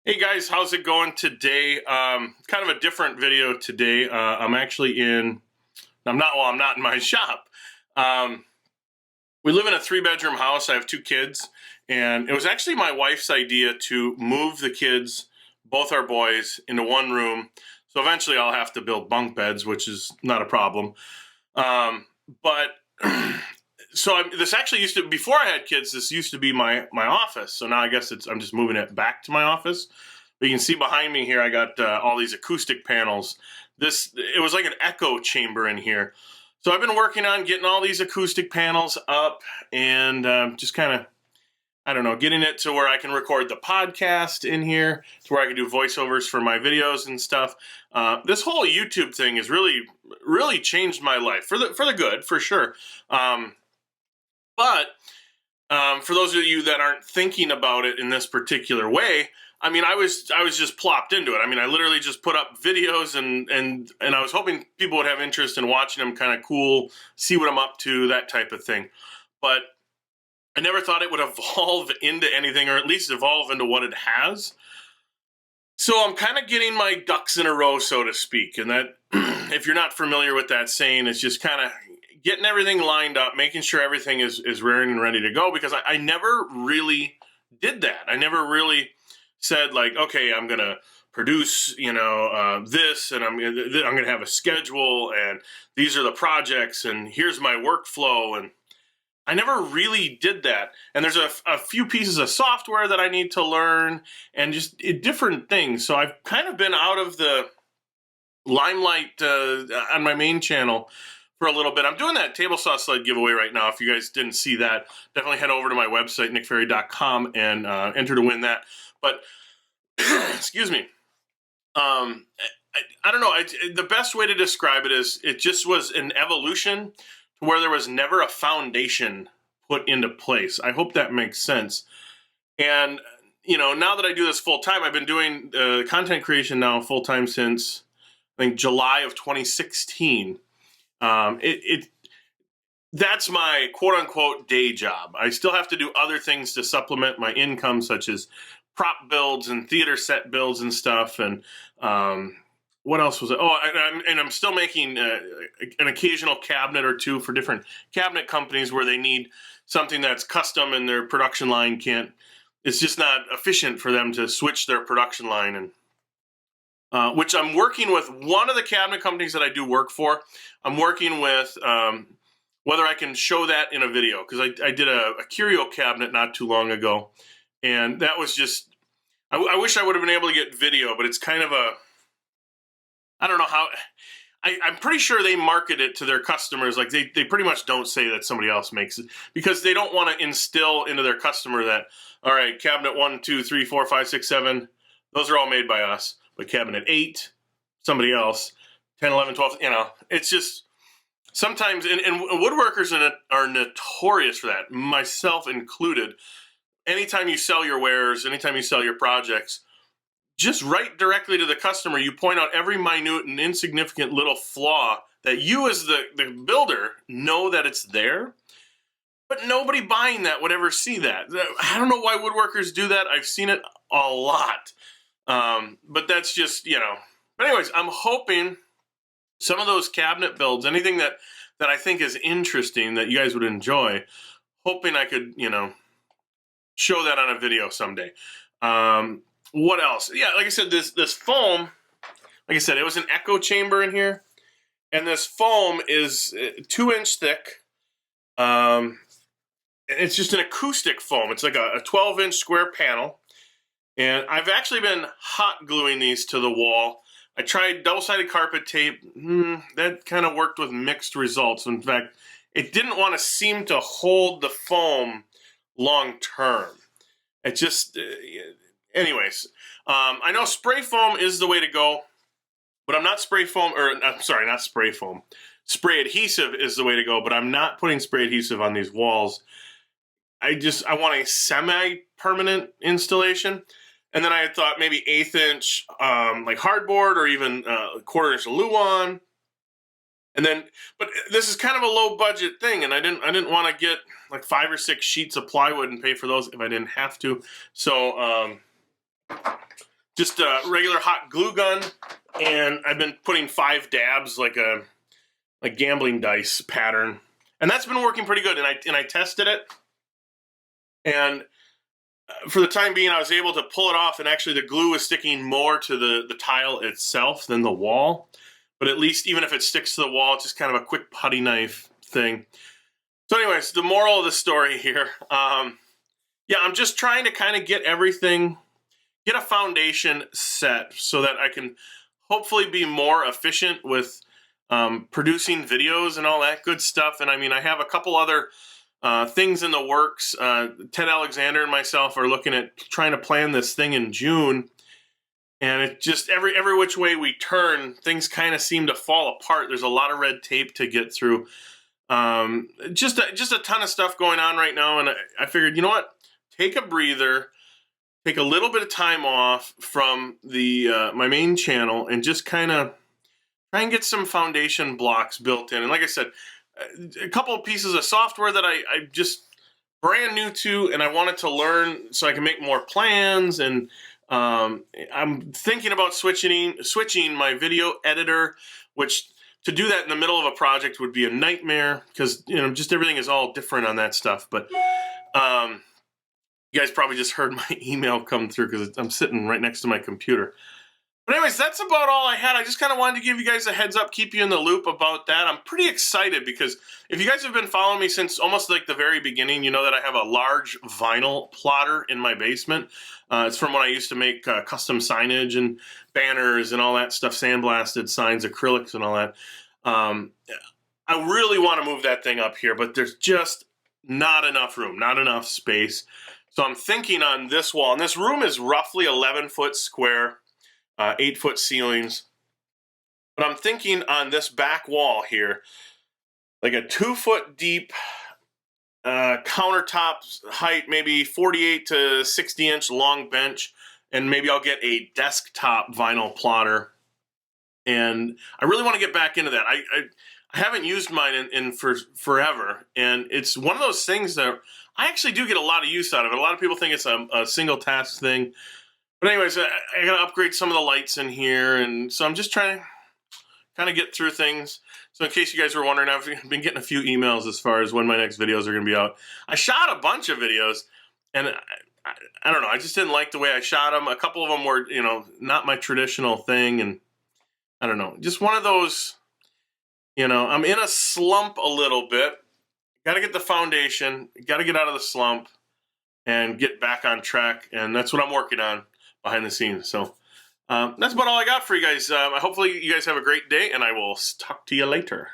Hey guys, how's it going today? Kind of a different video today. I'm actually I'm not in my shop. Um, we live in a 3-bedroom house. I have 2 kids, and it was actually my wife's idea to move the kids, both our boys, into one room. So eventually I'll have to build bunk beds, which is not a problem. But this actually used to, before I had kids, this used to be my office. So now I guess I'm just moving it back to my office. But you can see behind me here, I got all these acoustic panels. It was like an echo chamber in here. So I've been working on getting all these acoustic panels up and just kind of, I don't know, getting it to where I can record the podcast in here, to where I can do voiceovers for my videos and stuff. This whole YouTube thing has really changed my life for the good, for sure. But for those of you that aren't thinking about it in this particular way, I mean, I was just plopped into it. I mean, I literally just put up videos and I was hoping people would have interest in watching them, kind of cool, see what I'm up to, that type of thing. But I never thought it would evolve into anything, or at least evolve into what it has. So I'm kind of getting my ducks in a row, so to speak. And that, if you're not familiar with that saying, it's just kind of getting everything lined up, making sure everything is rearing and ready to go, because I never really did that. I never really said, like, okay, I'm going to produce, this, and I'm going to have a schedule, and these are the projects, and here's my workflow. And I never really did that. And there's a few pieces of software that I need to learn, and just different things. So I've kind of been out of the limelight on my main channel for a little bit. I'm doing that table saw sled giveaway right now. If you guys didn't see that, definitely head over to my website, nickferry.com, and enter to win that. But excuse me. I don't know. The best way to describe it is it just was an evolution to where there was never a foundation put into place. I hope that makes sense. And now that I do this full time, I've been doing content creation now full time since I think July of 2016. That's my quote unquote day job. I still have to do other things to supplement my income, such as prop builds and theater set builds and stuff. And what else was it? Oh, and I'm still making an occasional cabinet or two for different cabinet companies where they need something that's custom and their production line can't. It's just not efficient for them to switch their production line, and which I'm working with one of the cabinet companies that I do work for. I'm working with whether I can show that in a video, because I did a curio cabinet not too long ago, and that was just, I wish I would have been able to get video, but it's kind of I don't know how, I'm pretty sure they market it to their customers. Like they pretty much don't say that somebody else makes it, because they don't want to instill into their customer that, all right, cabinet 1, 2, 3, 4, 5, 6, 7, those are all made by us, but cabinet 8, somebody else, 10, 11, 12, it's just, sometimes, and woodworkers are notorious for that, myself included. Anytime you sell your wares, anytime you sell your projects, just write directly to the customer. You point out every minute and insignificant little flaw that you as the builder know that it's there, but nobody buying that would ever see that. I don't know why woodworkers do that. I've seen it a lot. But that's just, But anyways, I'm hoping some of those cabinet builds, anything that I think is interesting that you guys would enjoy, hoping I could, show that on a video someday. What else? Yeah, like I said, this foam, like I said, it was an echo chamber in here, and this foam is 2-inch thick. It's just an acoustic foam. It's like a 12-inch square panel, and I've actually been hot gluing these to the wall. I tried double-sided carpet tape. That kind of worked with mixed results. In fact, it didn't want to seem to hold the foam long term. It just, anyways, I know spray foam is the way to go, but I'm not spray foam, or I'm sorry, not spray foam. Spray adhesive is the way to go, but I'm not putting spray adhesive on these walls. I want a semi-permanent installation. And then I had thought maybe 1/8 inch, like hardboard, or even 1/4 inch Luan. And then, but this is kind of a low budget thing, and I didn't want to get like 5 or 6 sheets of plywood and pay for those if I didn't have to. So just a regular hot glue gun, and I've been putting 5 dabs like a gambling dice pattern, and that's been working pretty good. And I tested it, and for the time being, I was able to pull it off, and actually the glue is sticking more to the tile itself than the wall. But at least, even if it sticks to the wall, it's just kind of a quick putty knife thing. So anyways, the moral of the story here, yeah, I'm just trying to kind of get a foundation set so that I can hopefully be more efficient with producing videos and all that good stuff. And I mean, I have a couple other things in the works. Ted Alexander and myself are looking at trying to plan this thing in June. And it just, every which way we turn, things kind of seem to fall apart. There's a lot of red tape to get through. Just a ton of stuff going on right now. And I figured, you know what? Take a breather, take a little bit of time off from the my main channel, and just kind of try and get some foundation blocks built in. And like I said, a couple of pieces of software that I just brand new to, and I wanted to learn so I can make more plans. And I'm thinking about switching my video editor, which to do that in the middle of a project would be a nightmare, because just everything is all different on that stuff. But you guys probably just heard my email come through because I'm sitting right next to my computer. But anyways, that's about all I had. I just kind of wanted to give you guys a heads up, keep you in the loop about that. I'm pretty excited because if you guys have been following me since almost like the very beginning, you know that I have a large vinyl plotter in my basement. It's from when I used to make custom signage and banners and all that stuff, sandblasted signs, acrylics and all that. I really want to move that thing up here, but there's just not enough room, not enough space. So I'm thinking on this wall, and this room is roughly 11 foot square. 8 foot ceilings. But I'm thinking on this back wall here, like a 2 foot deep countertop height, maybe 48 to 60 inch long bench, and maybe I'll get a desktop vinyl plotter. And I really want to get back into that. I haven't used mine in for forever, and it's one of those things that I actually do get a lot of use out of it. A lot of people think it's a single task thing. But anyways, I got to upgrade some of the lights in here, and so I'm just trying to kind of get through things. So in case you guys were wondering, I've been getting a few emails as far as when my next videos are going to be out. I shot a bunch of videos, and I don't know, I just didn't like the way I shot them. A couple of them were, not my traditional thing, and I don't know, just one of those, I'm in a slump a little bit. Got to get the foundation, got to get out of the slump and get back on track, and that's what I'm working on behind the scenes. So that's about all I got for you guys. Hopefully you guys have a great day, and I will talk to you later.